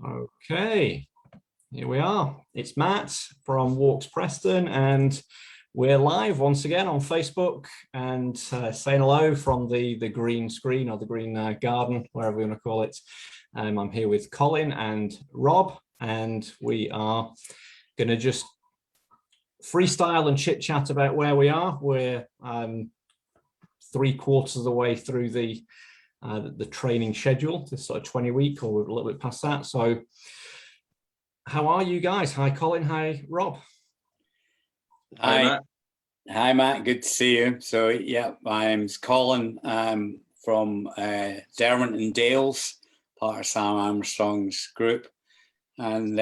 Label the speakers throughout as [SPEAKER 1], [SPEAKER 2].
[SPEAKER 1] Okay, here we are. It's Matt from Walks Preston, and we're live once again on Facebook and saying hello from the green screen or the green garden, wherever we want to call it. I'm here with Colin and Rob, and we are going to just freestyle and chit chat about where we are. We're 3/4 of the way through the training schedule, this sort of 20-week, or we're a little bit past that. So how are you guys? Hi Colin, hi Rob.
[SPEAKER 2] Hi Matt. Hi Matt, good to see you. So yeah, my name's Colin. I'm from Derwent and Dales, part of Sam Armstrong's group. And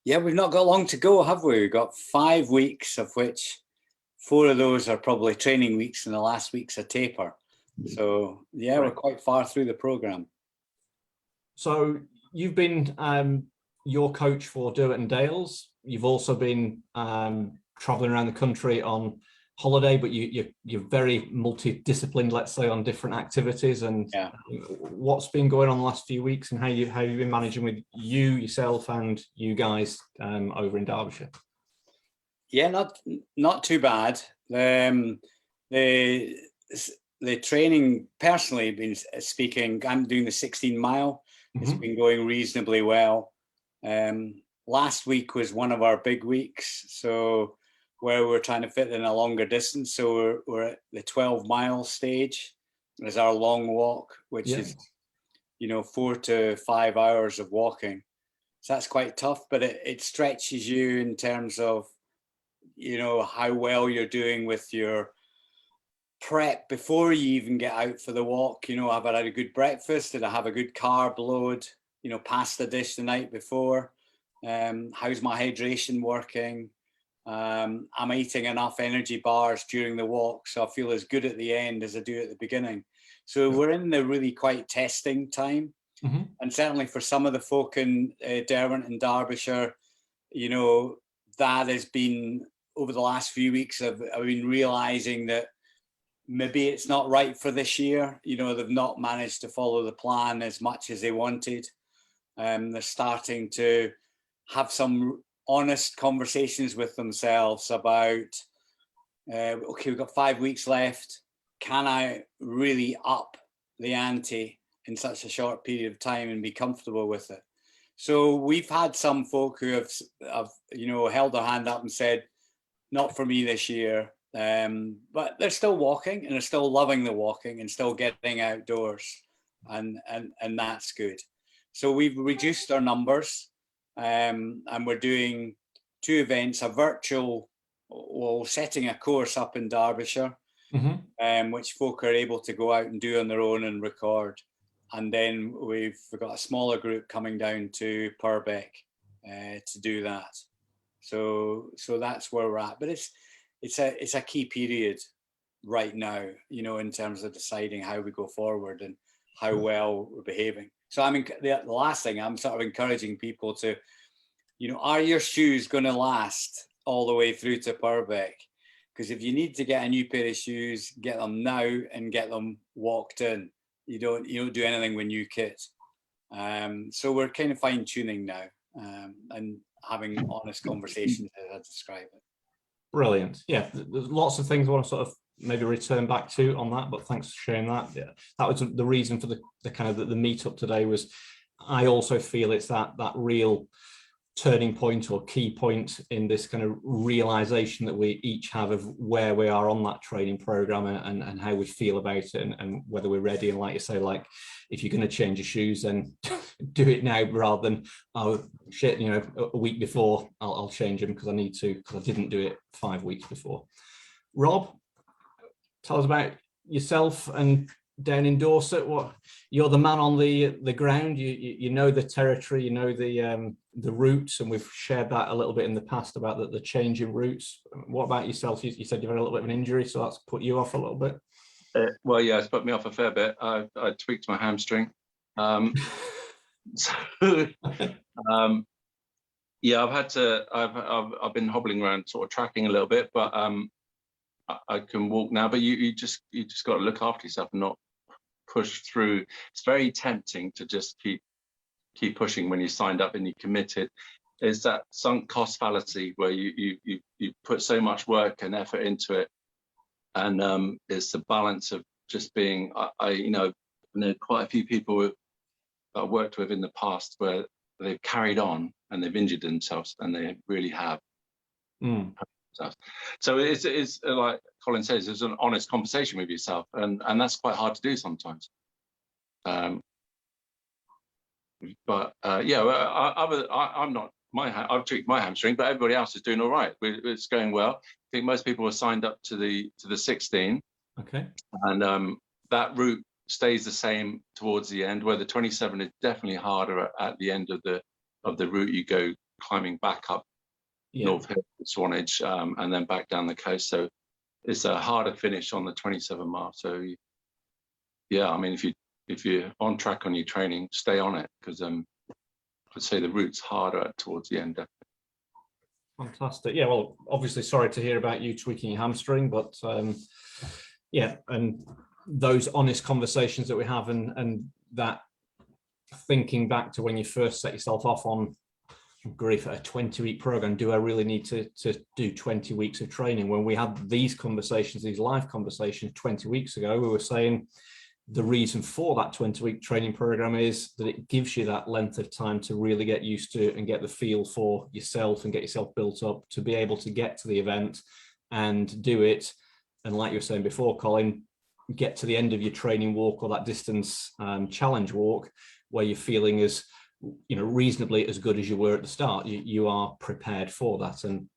[SPEAKER 2] yeah, we've not got long to go, have we? We've got 5 weeks, of which 4 of those are probably training weeks and the last week's a taper. So yeah, We're quite far through the program.
[SPEAKER 1] So you've been your coach for Derwent and Dales. You've also been traveling around the country on holiday, but you're very multidisciplined, let's say, on different activities. And yeah, what's been going on the last few weeks, and how you've been managing with yourself and you guys over in Derbyshire?
[SPEAKER 2] Yeah, not too bad. The training, personally, been speaking, I'm doing the 16-mile. It's been going reasonably well. Last week was one of our big weeks, so where we're trying to fit in a longer distance. So we're at the 12-mile stage as our long walk, which is, 4 to 5 hours of walking. So that's quite tough, but it stretches you in terms of, how well you're doing with your prep before you even get out for the walk. Have I had a good breakfast? Did I have a good carb load? Pasta dish the night before? How's my hydration working? I'm eating enough energy bars during the walk, so I feel as good at the end as I do at the beginning. So we're in the really quite testing time. And certainly for some of the folk in Derwent and Derbyshire, that has been, over the last few weeks, I've been realizing that maybe it's not right for this year. They've not managed to follow the plan as much as they wanted. They're starting to have some honest conversations with themselves about, okay, we've got 5 weeks left. Can I really up the ante in such a short period of time and be comfortable with it? So we've had some folk who have held their hand up and said, not for me this year. But they're still walking, and they're still loving the walking and still getting outdoors, and that's good. So we've reduced our numbers, and we're doing 2 events, a virtual, setting a course up in Derbyshire, which folk are able to go out and do on their own and record. And then we've got a smaller group coming down to Purbeck to do that. So that's where we're at. But it's a key period right now, in terms of deciding how we go forward and how well we're behaving. So the last thing, I'm sort of encouraging people to, are your shoes going to last all the way through to Purbeck? Because if you need to get a new pair of shoes, get them now and get them walked in. You don't do anything with new kit. So we're kind of fine tuning now, and having honest conversations as I describe it.
[SPEAKER 1] Brilliant. Yeah, there's lots of things I want to sort of maybe return back to on that, but thanks for sharing that. Yeah, that was the reason for the kind of the meetup today. Was I also feel it's that real turning point or key point in this kind of realization that we each have of where we are on that training program and how we feel about it, and whether we're ready. And like you say, like, if you're going to change your shoes, then do it now rather than, oh shit, a week before I'll change them because I need to, because I didn't do it 5 weeks before. Rob, tell us about yourself and down in Dorset. What, you're the man on the ground. You know the territory, you know the routes, and we've shared that a little bit in the past about the change in routes. What about yourself? You said you've had a little bit of an injury, so that's put you off a little bit.
[SPEAKER 3] Well, yeah, it's put me off a fair bit. I tweaked my hamstring. Yeah, I've been hobbling around, sort of tracking a little bit, but I can walk now. But you just got to look after yourself and not push through. It's very tempting to just keep keep pushing when you signed up and you committed, is that sunk cost fallacy where you put so much work and effort into it, and it's the balance of just being. I know quite a few people I worked with in the past where they've carried on and they've injured themselves, and they really have. So it's like Colin says, it's an honest conversation with yourself, and that's quite hard to do sometimes. But yeah, I'm not. I've tweaked my hamstring, but everybody else is doing all right. It's going well. I think most people are signed up to the 16.
[SPEAKER 1] Okay.
[SPEAKER 3] And that route stays the same towards the end, where the 27 is definitely harder at the end of the route. You go climbing back up North Hill, Swanage, and then back down the coast. So it's a harder finish on the 27 mile. So yeah, I mean, if you're on track on your training, stay on it, because I'd say the route's harder towards the end.
[SPEAKER 1] Fantastic. Yeah, well, obviously sorry to hear about you tweaking your hamstring, but yeah, and those honest conversations that we have, and that thinking back to when you first set yourself off on grief at a 20-week program, do I really need to do 20 weeks of training? When we had these conversations, these live conversations 20 weeks ago, we were saying the reason for that 20-week training program is that it gives you that length of time to really get used to and get the feel for yourself and get yourself built up to be able to get to the event and do it. And like you were saying before, Colin, get to the end of your training walk or that distance challenge walk where you're feeling as reasonably as good as you were at the start. You are prepared for that. And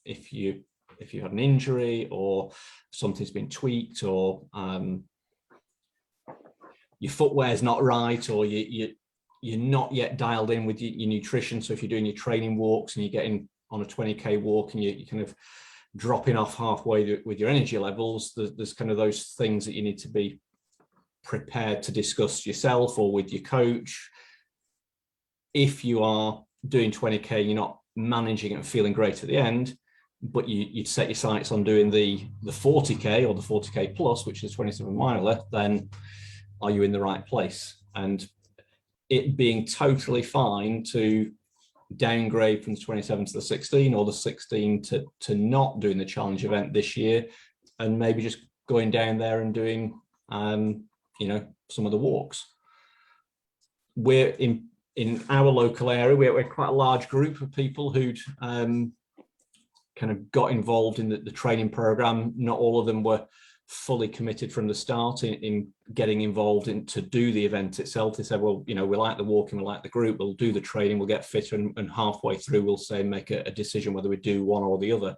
[SPEAKER 1] if you had an injury or something's been tweaked, or your footwear's not right, or you're not yet dialed in with your nutrition. So if you're doing your training walks and you're getting on a 20k walk and you're kind of dropping off halfway with your energy levels, there's kind of those things that you need to be prepared to discuss yourself or with your coach. If you are doing 20k, you're not managing it and feeling great at the end, but you'd set your sights on doing the 40k or the 40k plus, which is 27 miler, then are you in the right place? And it being totally fine to downgrade from the 27 to the 16, or the 16 to not doing the challenge event this year, and maybe just going down there and doing some of the walks. We're in our local area, we're quite a large group of people who'd kind of got involved in the training program. Not all of them were fully committed from the start in getting involved to do the event itself. They said, well, we like the walking, we like the group, we'll do the training, we'll get fitter, and halfway through we'll say make a decision whether we do one or the other.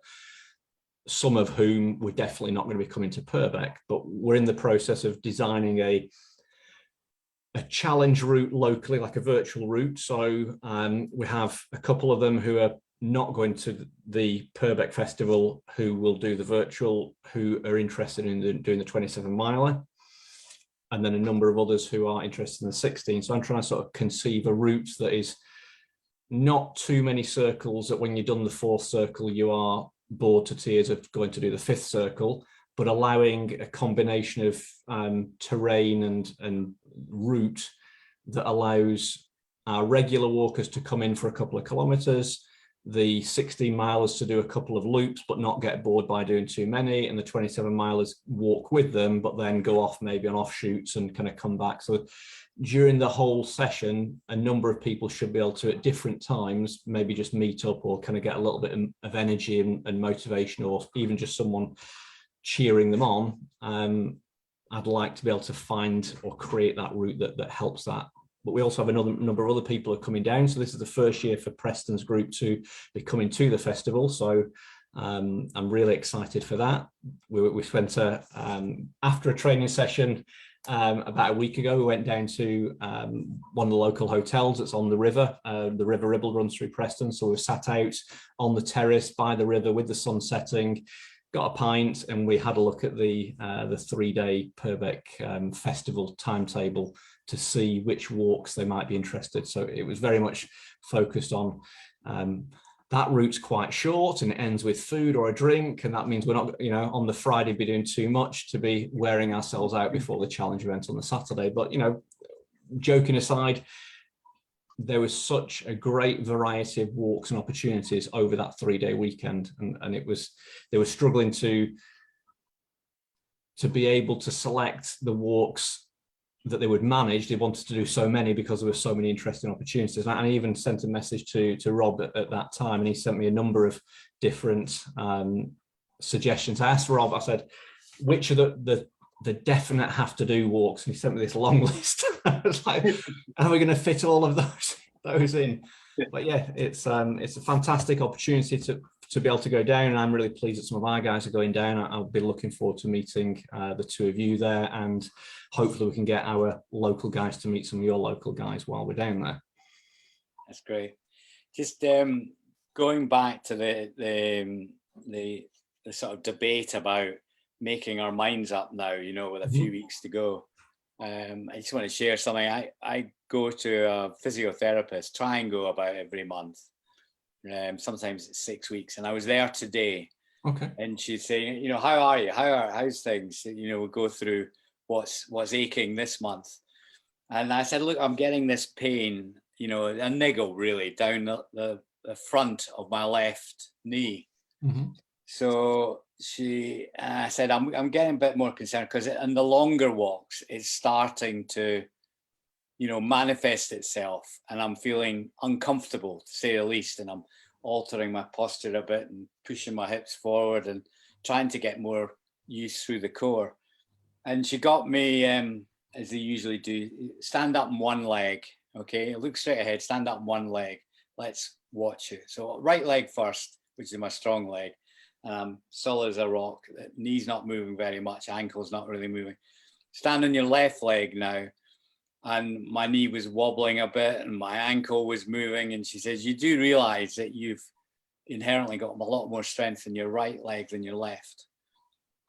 [SPEAKER 1] Some of whom we're definitely not going to be coming to Purbeck, but we're in the process of designing a challenge route locally, like a virtual route. So we have a couple of them who are not going to the Purbeck Festival who will do the virtual, who are interested in doing the 27 miler, and then a number of others who are interested in the 16. So I'm trying to sort of conceive a route that is not too many circles, that when you've done the 4th circle you are bored to tears of going to do the 5th circle, but allowing a combination of terrain and route that allows our regular walkers to come in for a couple of kilometers, the 16 milers to do a couple of loops but not get bored by doing too many, and the 27 milers walk with them but then go off maybe on offshoots and kind of come back. So during the whole session, a number of people should be able to, at different times, maybe just meet up or kind of get a little bit of energy and motivation, or even just someone cheering them on. I'd like to be able to find or create that route that helps that. But we also have another number of other people are coming down. So this is the first year for Preston's group to be coming to the festival. So I'm really excited for that. We spent after a training session about a week ago, we went down to one of the local hotels that's on the river. The River Ribble runs through Preston. So we sat out on the terrace by the river with the sun setting, got a pint, and we had a look at the 3-day Purbeck festival timetable to see which walks they might be interested. So it was very much focused on that route's quite short and it ends with food or a drink, and that means we're not, on the Friday be doing too much to be wearing ourselves out before the challenge event on the Saturday. But joking aside, there was such a great variety of walks and opportunities over that 3-day weekend, and it was, they were struggling to be able to select the walks that they would manage. They wanted to do so many because there were so many interesting opportunities. And I even sent a message to Rob at that time, and he sent me a number of different suggestions. I asked Rob, I said, which are the definite have to do walks? And he sent me this long list. I was like, how are we going to fit all of those in? But yeah, it's a fantastic opportunity to be able to go down, and I'm really pleased that some of our guys are going down. I'll be looking forward to meeting the two of you there, and hopefully we can get our local guys to meet some of your local guys while we're down there.
[SPEAKER 2] That's great. Just going back to the sort of debate about making our minds up now, you know, with a few weeks to go. I just want to share something. I go to a physiotherapist, try and go about every month. Sometimes it's 6 weeks, and I was there today.
[SPEAKER 1] Okay.
[SPEAKER 2] And she's saying, you know, how are you? How's things? You know, we'll go through what's aching this month. And I said, look, I'm getting this pain, you know, a niggle really down the front of my left knee. So I said, I'm getting a bit more concerned because in the longer walks, it's starting to, you know, manifest itself, and I'm feeling uncomfortable, to say the least, and I'm altering my posture a bit and pushing my hips forward and trying to get more use through the core. And she got me, as they usually do, stand up on one leg, okay? Look straight ahead, stand up on one leg. Let's watch it. So right leg first, which is my strong leg. Solid as a rock, knee's not moving very much, ankle's not really moving. Stand on your left leg now. And my knee was wobbling a bit and my ankle was moving. And she says, you do realize that you've inherently got a lot more strength in your right leg than your left.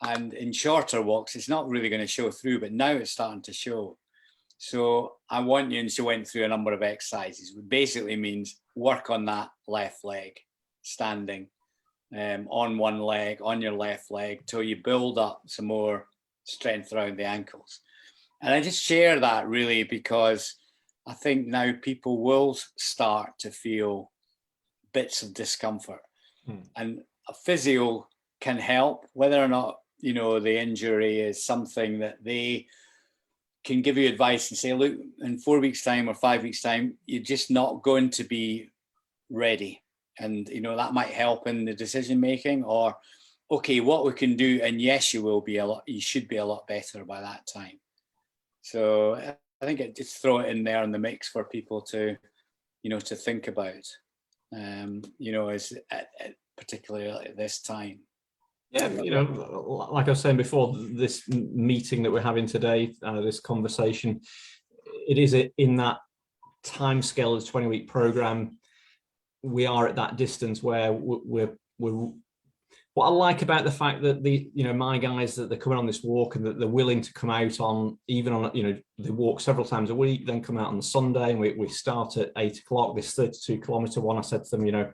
[SPEAKER 2] And in shorter walks, it's not really going to show through, but now it's starting to show. So I want you, and she went through a number of exercises, which basically means work on that left leg, standing on one leg, on your left leg, till you build up some more strength around the ankles. And I just share that really because I think now people will start to feel bits of discomfort, and a physio can help, whether or not, you know, the injury is something that they can give you advice and say, look, in 4 weeks time or 5 weeks time, you're just not going to be ready. And, you know, that might help in the decision making, or, okay, what we can do. And yes, you should be a lot better by that time. So I think it just throw it in there in the mix for people to, you know, to think about, you know, as particularly at this time.
[SPEAKER 1] Yeah, you know, like I was saying before, this meeting that we're having today, this conversation, it is in that time scale of the 20-week program. We are at that distance where we're what I like about the fact that my guys, that they're coming on this walk and that they're willing to come out on, even on, you know, they walk several times a week, then come out on the Sunday, and we start at 8 o'clock, this 32-kilometer one. I said to them, you know,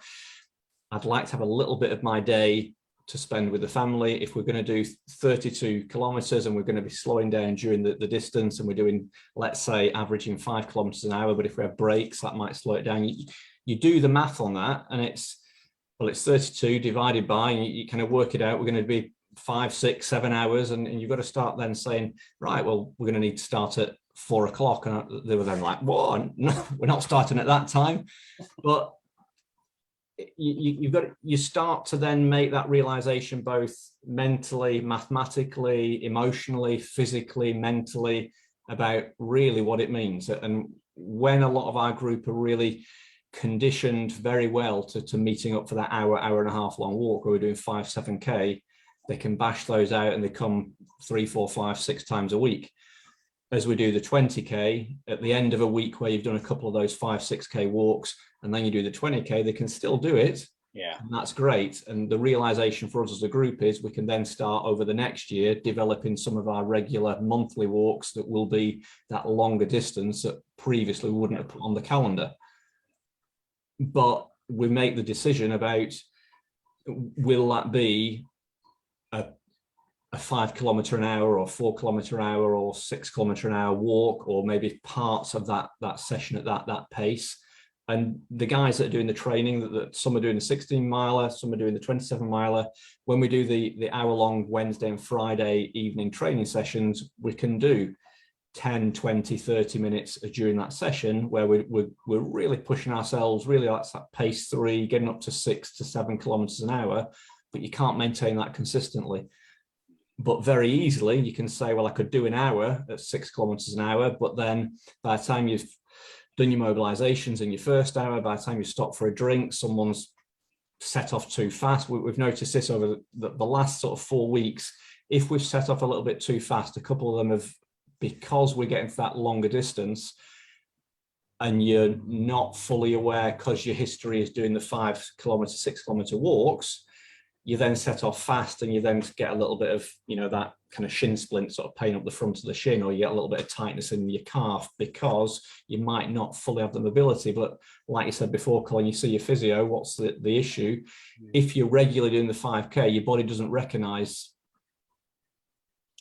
[SPEAKER 1] I'd like to have a little bit of my day to spend with the family. If we're going to do 32 kilometers and we're going to be slowing down during the distance, and we're doing, let's say, averaging 5 kilometers an hour, but if we have breaks, that might slow it down. You do the math on that, and it's 32 divided by, and you kind of work it out. We're going to be 5, 6, 7 hours, and you've got to start then saying, right, well, we're going to need to start at 4 o'clock. And they were then like, what? No, we're not starting at that time. But you start to then make that realization, both mentally, mathematically, emotionally, physically, mentally, about really what it means. And when a lot of our group are really conditioned very well to meeting up for that hour and a half long walk, where we're doing 5, 7K, they can bash those out and they come 3, 4, 5, 6 times a week. As we do the 20K, at the end of a week where you've done a couple of those 5, 6K walks, and then you do the 20K, they can still do it. Yeah. And that's great. And the realization for us as a group is we can then start over the next year developing some of our regular monthly walks that will be that longer distance that previously we wouldn't have put on the calendar. But we make the decision about, will that be a 5 kilometre an hour or 4 kilometre an hour or 6 kilometre an hour walk, or maybe parts of that session at that pace. And the guys that are doing the training, that some are doing the 16 miler, some are doing the 27 miler. When we do the hour long Wednesday and Friday evening training sessions, we can do 10, 20, 30 minutes during that session where we're really pushing ourselves, really that's that pace 3, getting up to 6 to 7 kilometers an hour, but you can't maintain that consistently. But very easily you can say, well, I could do an hour at 6 kilometers an hour, but then by the time you've done your mobilizations in your first hour, by the time you stop for a drink, someone's set off too fast. We've noticed this over the last sort of 4 weeks. If we've set off a little bit too fast, a couple of them have, because we're getting to that longer distance and you're not fully aware because your history is doing the 5 kilometer, 6 kilometer walks, you then set off fast and you then get a little bit of, that kind of shin splint sort of pain up the front of the shin, or you get a little bit of tightness in your calf because you might not fully have the mobility. But like you said before, Colin, you see your physio, what's the issue? If you're regularly doing the 5K, your body doesn't recognize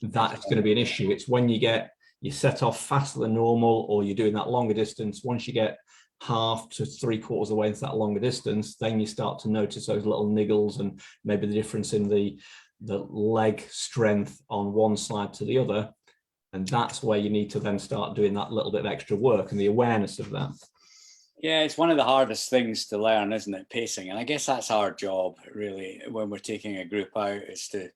[SPEAKER 1] that it's going to be an issue. It's when you set off faster than normal, or you're doing that longer distance. Once you get half to 3/4 of the way into that longer distance, then you start to notice those little niggles and maybe the difference in the leg strength on one side to the other. And that's where you need to then start doing that little bit of extra work and the awareness of that.
[SPEAKER 2] Yeah, it's one of the hardest things to learn, isn't it? Pacing. And I guess that's our job, really, when we're taking a group out, is to,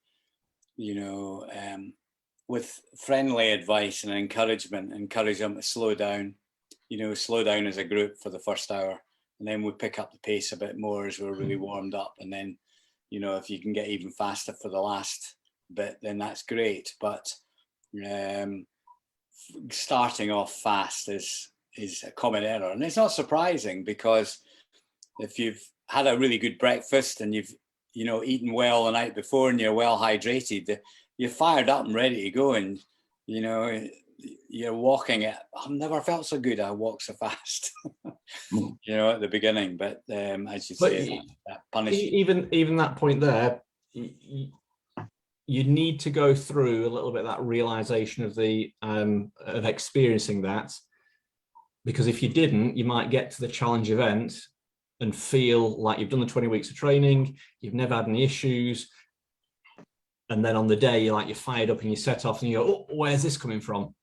[SPEAKER 2] with friendly advice and encouragement, encourage them to slow down, slow down as a group for the first hour. And then we pick up the pace a bit more as we're really warmed up. And then, if you can get even faster for the last bit, then that's great. But starting off fast is a common error. And it's not surprising, because if you've had a really good breakfast and you've, eaten well the night before and you're well hydrated, you're fired up and ready to go. And, you're walking it. I've never felt so good. I walk so fast, at the beginning. But as you say, that punishment.
[SPEAKER 1] Even that point there, you need to go through a little bit of that realization of of experiencing that, because if you didn't, you might get to the challenge event and feel like you've done the 20 weeks of training, you've never had any issues, and then on the day you're fired up and you set off and you go, oh, where's this coming from?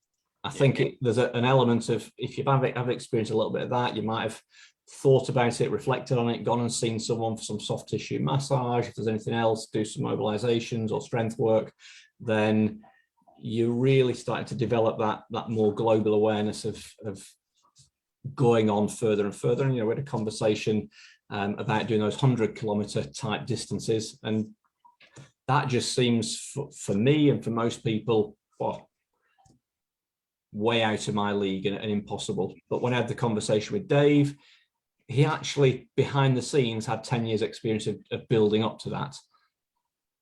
[SPEAKER 1] I think there's an element of, if you've experienced a little bit of that, you might have thought about it, reflected on it, gone and seen someone for some soft tissue massage. If there's anything else, do some mobilizations or strength work, then you're really starting to develop that more global awareness of going on further and further. And we had a conversation about doing those 100-kilometer type distances, and that just seems for me and for most people, way out of my league and impossible. But when I had the conversation with Dave, he actually behind the scenes had 10 years experience of building up to that.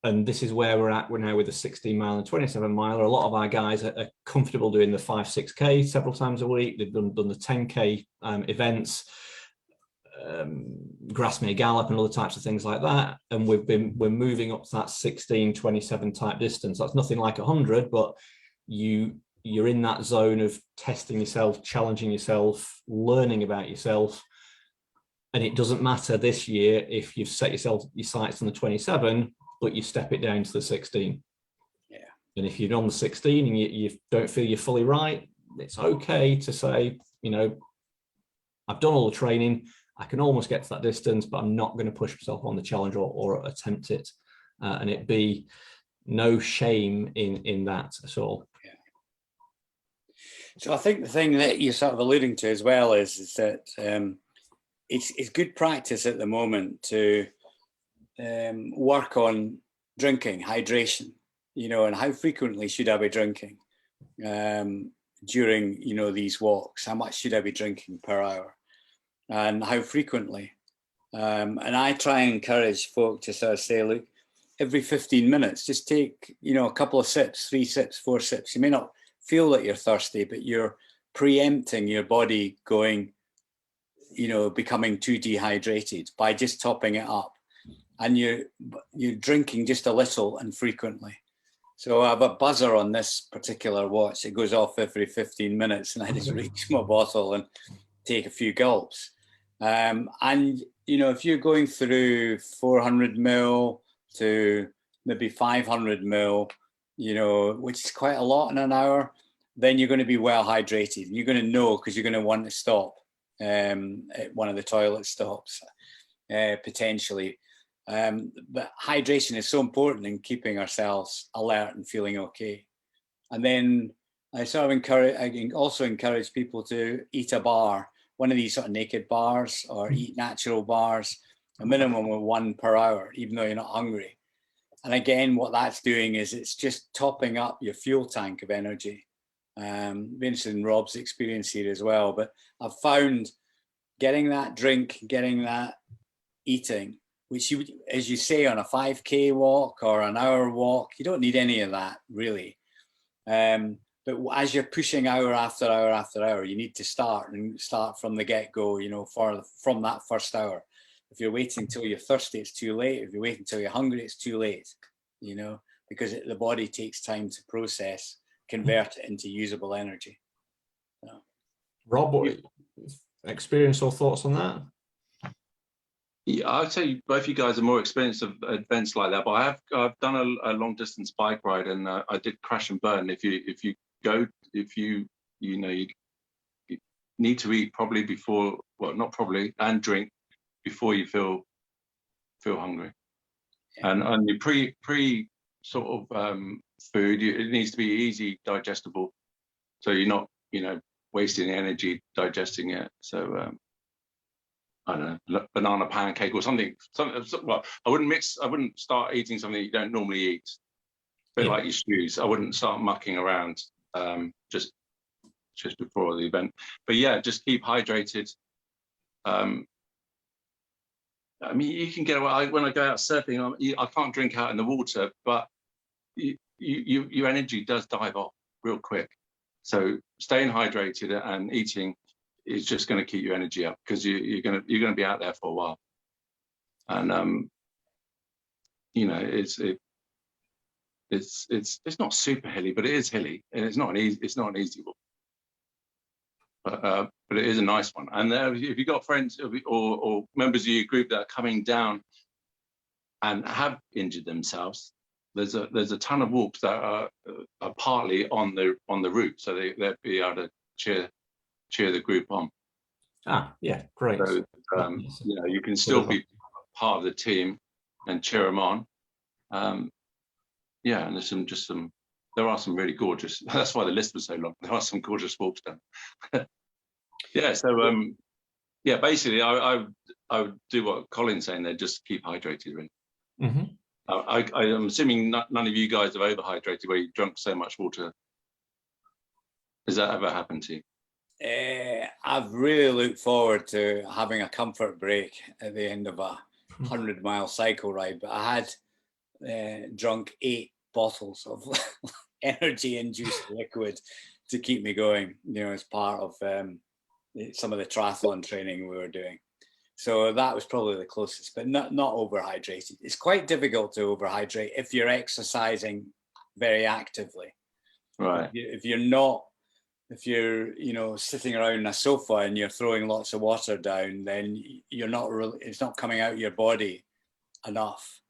[SPEAKER 1] And this is where we're at. We're now with the 16 mile and 27 miler. A lot of our guys are comfortable doing the 5-6K several times a week. They've done the 10K events, Grassmere Gallop and other types of things like that. And we're moving up to that 16, 27 type distance. That's nothing like 100, but you're in that zone of testing yourself, challenging yourself, learning about yourself. And it doesn't matter this year if you've set your sights on the 27, but you step it down to the 16.
[SPEAKER 2] Yeah.
[SPEAKER 1] And if you're on the 16 and you don't feel you're fully right, it's okay to say, I've done all the training, I can almost get to that distance, but I'm not going to push myself on the challenge or attempt it. And it be no shame in that at all.
[SPEAKER 2] Yeah. So I think the thing that you're sort of alluding to as well is that it's good practice at the moment to work on drinking, hydration, and how frequently should I be drinking during, these walks? How much should I be drinking per hour, and how frequently? And I try and encourage folk to sort of say, look, every 15 minutes, just take, a couple of sips, 3 sips, 4 sips. You may not feel that you're thirsty, but you're preempting your body going, becoming too dehydrated by just topping it up. And you're drinking just a little and frequently. So I have a buzzer on this particular watch. It goes off every 15 minutes and I just reach my bottle and take a few gulps. And, you know, if you're going through 400 ml to maybe 500 ml, you know, which is quite a lot in an hour, then you're going to be well hydrated. You're going to know because you're going to want to stop at one of the toilet stops, potentially. But hydration is so important in keeping ourselves alert and feeling okay. And then I also encourage people to eat a bar, one of these sort of naked bars, or eat natural bars, a minimum of 1 per hour, even though you're not hungry. And again, what that's doing is it's just topping up your fuel tank of energy. Be interested in Rob's experience here as well, but I've found getting that drink, getting that eating, which you, as you say, on a 5K walk or an hour walk, you don't need any of that really. But as you're pushing hour after hour after hour, you need to start from the get-go, you know, from that first hour. If you're waiting till you're thirsty, it's too late. If you're waiting till you're hungry, it's too late, you know, because the body takes time to process, convert it into usable energy. So.
[SPEAKER 1] Rob, what experience or thoughts on that?
[SPEAKER 3] Yeah, I'd say both you guys are more experienced of events like that, but I've done a long distance bike ride, and I did crash and burn. If you need to eat probably before, well, not probably, and drink before you feel hungry. And your pre sort of food, it needs to be easy digestible, so you're not, you know, wasting energy digesting it. So I don't know, banana pancake or something. Well, I wouldn't start eating something you don't normally eat. A bit like your stews. I wouldn't start mucking around just before the event. But yeah, just keep hydrated. I mean, you can get away. When I go out surfing, I can't drink out in the water, but your energy does dive off real quick. So staying hydrated and eating is just going to keep your energy up, because you're going to be out there for a while. And you know, it's not super hilly, but it is hilly, and it's not an easy walk. But it is a nice one. And if you've got friends or members of your group that are coming down and have injured themselves, there's a ton of walks that are partly on the route, so they'll be able to cheer the group on.
[SPEAKER 1] Yeah, great.
[SPEAKER 3] So you know, you can still be part of the team and cheer them on. Yeah, and there are some really gorgeous. That's why the list was so long. There are some gorgeous walks done. Yeah, so yeah, basically, I would do what Colin's saying there. Just keep hydrated, really.
[SPEAKER 1] Mm-hmm.
[SPEAKER 3] I'm assuming none of you guys have overhydrated, where you drunk so much water. Has that ever happened to you?
[SPEAKER 2] I've really looked forward to having a comfort break at the end of a 100-mile cycle ride, but I had drunk 8 bottles of energy-induced liquid to keep me going, you know, as part of some of the triathlon training we were doing. So that was probably the closest, but not overhydrated. It's quite difficult to overhydrate if you're exercising very actively.
[SPEAKER 3] Right.
[SPEAKER 2] If you're you know, sitting around a sofa and you're throwing lots of water down, then you're not really, it's not coming out of your body enough.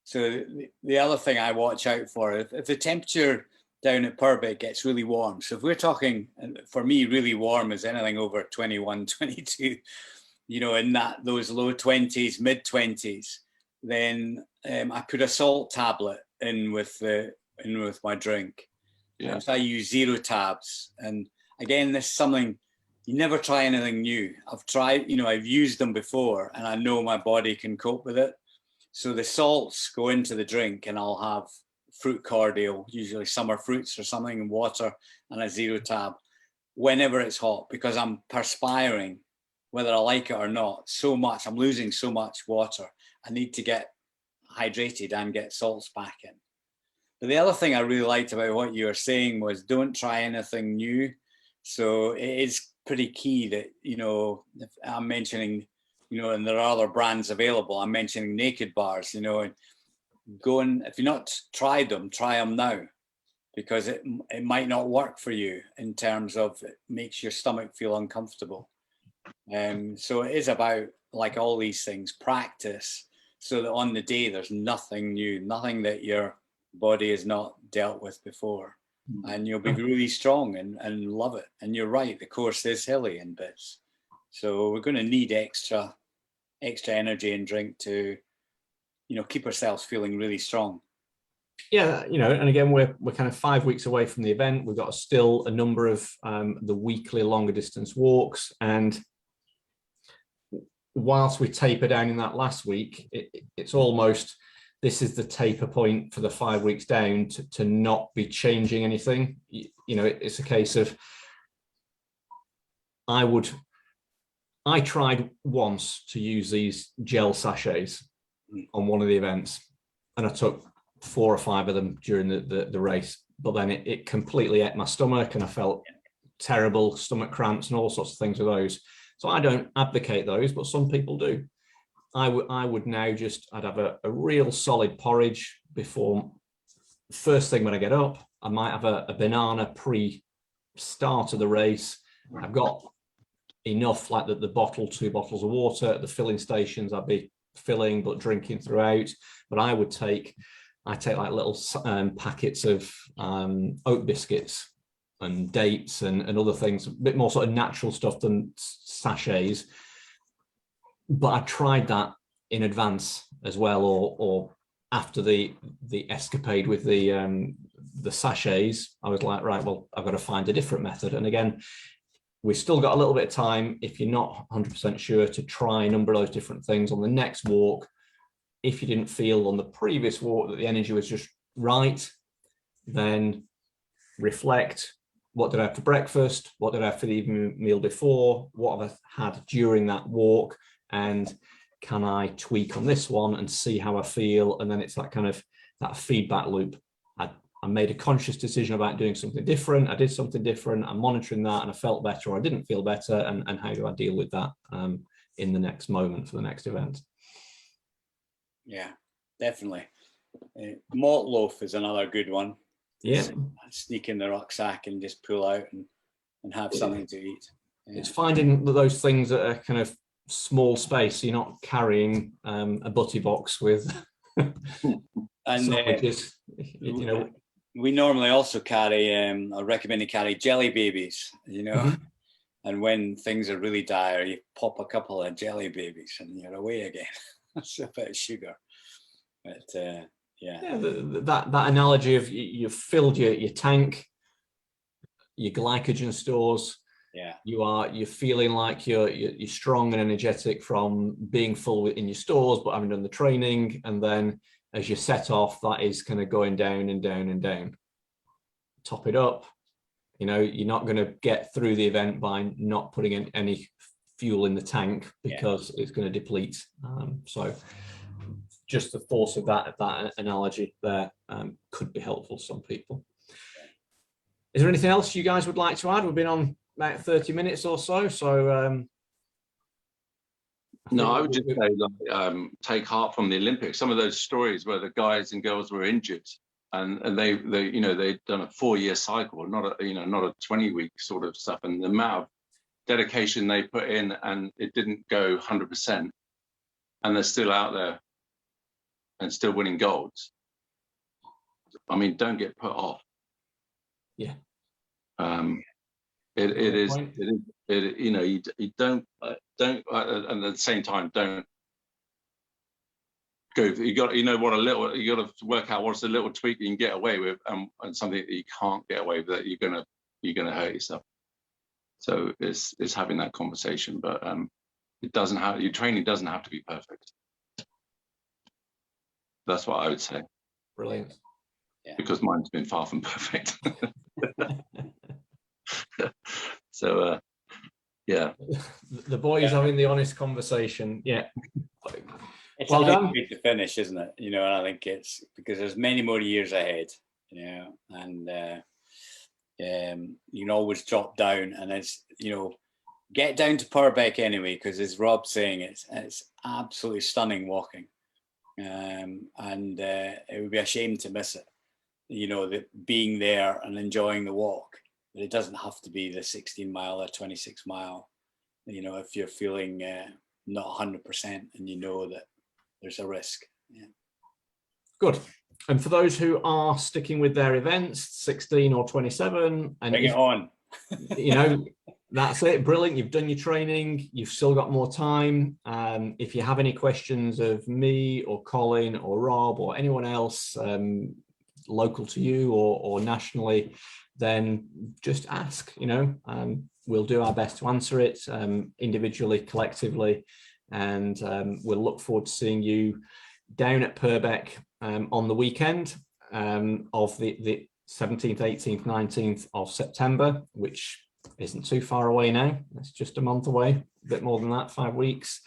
[SPEAKER 2] So the other thing I watch out for, if the temperature down at Purbeck gets really warm, so if we're talking, for me, really warm is anything over 21, 22, you know, in those low 20s, mid 20s, then I put a salt tablet in with my drink.
[SPEAKER 3] Yeah.
[SPEAKER 2] So I use 0 tabs. And again, this is something, you never try anything new. I've used them before and I know my body can cope with it. So the salts go into the drink and I'll have fruit cordial, usually summer fruits or something, and water, and a 0 tab whenever it's hot, because I'm perspiring, whether I like it or not, so much. I'm losing so much water. I need to get hydrated and get salts back in. But the other thing I really liked about what you were saying was don't try anything new. So it is pretty key that, you know, if I'm mentioning, you know, and there are other brands available. I'm mentioning naked bars, you know, and if you've not tried them, try them now, because it might not work for you in terms of it makes your stomach feel uncomfortable. So it is about, like all these things, practice, so that on the day there's nothing new, nothing that your body has not dealt with before, and you'll be really strong and love it. And you're right, the course is hilly in bits, so we're going to need extra energy and drink to, you know, keep ourselves feeling really strong.
[SPEAKER 1] Yeah, you know, and again, we're kind of 5 weeks away from the event. We've got still a number of the weekly longer distance walks, and whilst we taper down in that last week, it's almost, this is the taper point for the 5 weeks down to not be changing anything. You know, it's a case of, I tried once to use these gel sachets on one of the events, and I took 4 or 5 of them during the race, but then it completely ate my stomach, and I felt terrible stomach cramps and all sorts of things with those. So I don't advocate those, but some people do. I would now I'd have a real solid porridge before, first thing when I get up. I might have a banana pre-start of the race. I've got enough, like the bottle, 2 bottles of water at the filling stations. I'd be filling but drinking throughout. But I take like little packets of oat biscuits and dates and other things, a bit more sort of natural stuff than sachets. But I tried that in advance as well, or after the escapade with the sachets. I was like, right, well, I've got to find a different method. And again, we've still got a little bit of time, if you're not 100% sure, to try a number of those different things on the next walk. If you didn't feel on the previous walk that the energy was just right, then reflect. What did I have for breakfast? What did I have for the evening meal before? What have I had during that walk? And can I tweak on this one and see how I feel? And then it's that kind of that feedback loop. I made a conscious decision about doing something different. I did something different. I'm monitoring that, and I felt better, or I didn't feel better. And how do I deal with that in the next moment for the next event?
[SPEAKER 2] Yeah, definitely. Malt loaf is another good one.
[SPEAKER 1] Yeah,
[SPEAKER 2] sneak in the rucksack and just pull out and have something to eat. Yeah.
[SPEAKER 1] It's finding those things that are kind of small space, so you're not carrying a butty box with sandwiches. You know,
[SPEAKER 2] we normally also carry, I recommend to carry jelly babies, you know, and when things are really dire, you pop a couple of jelly babies and you're away again. That's a bit of sugar, but yeah,
[SPEAKER 1] that analogy of you've filled your tank, your glycogen stores.
[SPEAKER 2] Yeah,
[SPEAKER 1] you're feeling like you're strong and energetic from being full in your stores, but having done the training. And then as you set off, that is kind of going down and down and down. Top it up. You know, you're not going to get through the event by not putting in any fuel in the tank, because it's going to deplete. So just the force of that analogy there could be helpful to some people. Is there anything else you guys would like to add? We've been on about 30 minutes or so. So
[SPEAKER 3] no, I would just say, like, take heart from the Olympics. Some of those stories where the guys and girls were injured, and they you know, they'd done a 4-year cycle, not a 20-week sort of stuff, and the amount of dedication they put in, and it didn't go 100%, and they're still out there and still winning golds. I mean, don't get put off.
[SPEAKER 1] Yeah.
[SPEAKER 3] You know, you don't and at the same time, don't go. You got to work out what's a little tweak you can get away with, and something that you can't get away with, that you're gonna hurt yourself. So it's having that conversation, but it doesn't have, your training doesn't have to be perfect. That's what I would say.
[SPEAKER 1] Brilliant.
[SPEAKER 2] Yeah.
[SPEAKER 3] Because mine's been far from perfect. So yeah,
[SPEAKER 1] the boys having the honest conversation. Yeah,
[SPEAKER 2] it's
[SPEAKER 1] well
[SPEAKER 2] a
[SPEAKER 1] done.
[SPEAKER 2] way to finish, isn't it? You know, and I think it's because there's many more years ahead, you know, and you can always drop down, and it's, you know, get down to Purbeck anyway, because as Rob's saying, it's absolutely stunning walking. and it would be a shame to miss it. You know, being there and enjoying the walk. But it doesn't have to be the 16 mile or 26 mile. You know, if you're feeling not 100% and you know that there's a risk. Yeah.
[SPEAKER 1] Good. And for those who are sticking with their events, 16 or 27, and
[SPEAKER 2] bring it on.
[SPEAKER 1] You know, that's it. Brilliant. You've done your training. You've still got more time. If you have any questions of me or Colin or Rob or anyone else local to you or nationally, then just ask, you know, we'll do our best to answer it individually, collectively. And we'll look forward to seeing you down at Purbeck on the weekend of the 17th, 18th, 19th of September, which isn't too far away now. It's just a month away, a bit more than that, 5 weeks.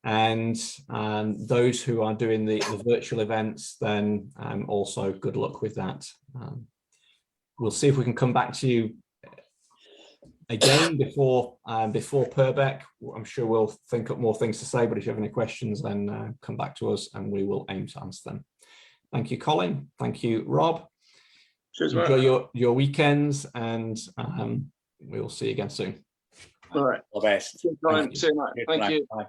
[SPEAKER 1] And those who are doing the virtual events, then also good luck with that. We'll see if we can come back to you again before Purbeck. I'm sure we'll think up more things to say, but if you have any questions, then come back to us and we will aim to answer them. Thank you, Colin. Thank you, Rob.
[SPEAKER 4] Cheers,
[SPEAKER 1] enjoy your weekends, and we will see you again soon.
[SPEAKER 4] All right.
[SPEAKER 2] All the best.
[SPEAKER 4] See you, Colin. See you, Matt. Thank you.
[SPEAKER 2] Bye.